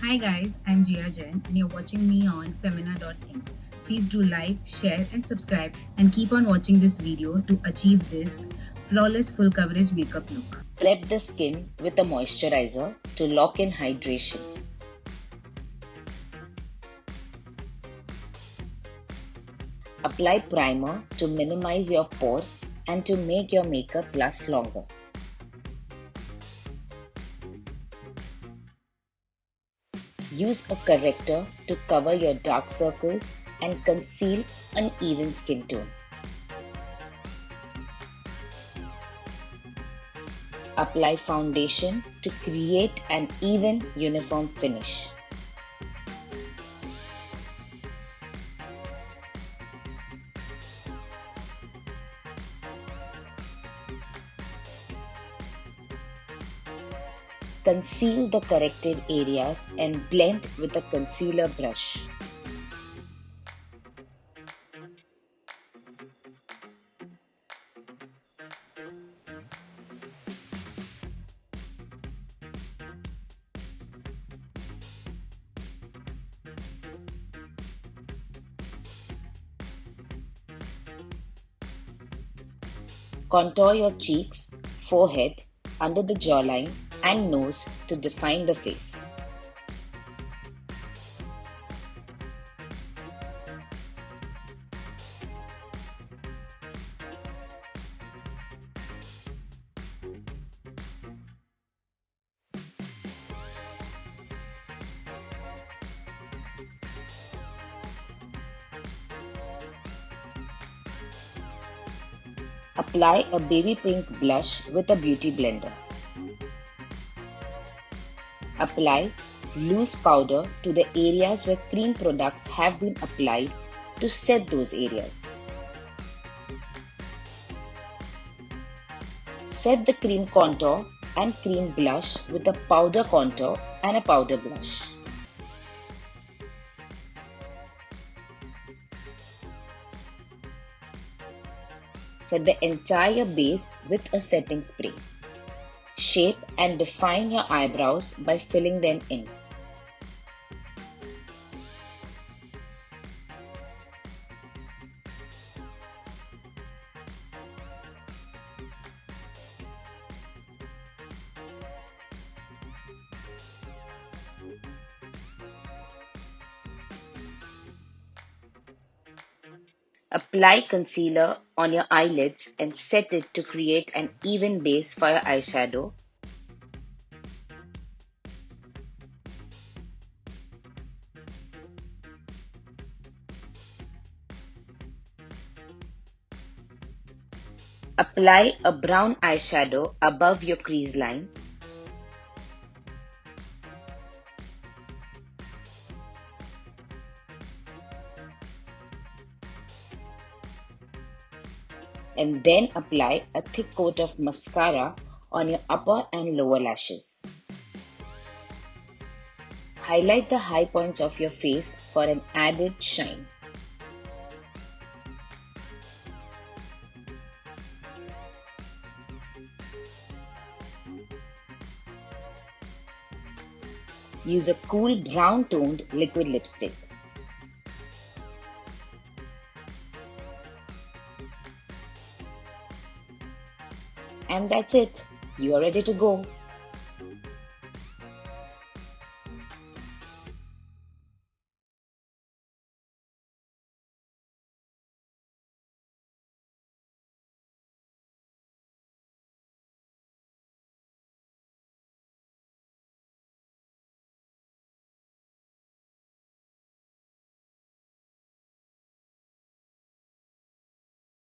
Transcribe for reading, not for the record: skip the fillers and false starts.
Hi guys, I'm Jiya Jain and you're watching me on Femina.in. Please do like, share and subscribe and keep on watching this video to achieve this flawless full coverage makeup look. Prep the skin with a moisturizer to lock in hydration. Apply primer to minimize your pores and to make your makeup last longer. Use a corrector to cover your dark circles and conceal uneven skin tone. Apply foundation to create an even, uniform finish. Conceal the corrected areas and blend with a concealer brush. Contour your cheeks, forehead, under the jawline and nose to define the face. Apply a baby pink blush with a beauty blender. Apply loose powder to the areas where cream products have been applied to set those areas. Set the cream contour and cream blush with a powder contour and a powder blush. Set the entire base with a setting spray. Shape and define your eyebrows by filling them in. Apply concealer on your eyelids and set it to create an even base for your eyeshadow. Apply a brown eyeshadow above your crease line. And then apply a thick coat of mascara on your upper and lower lashes. Highlight the high points of your face for an added shine. Use a cool brown toned liquid lipstick. And that's it. You are ready to go.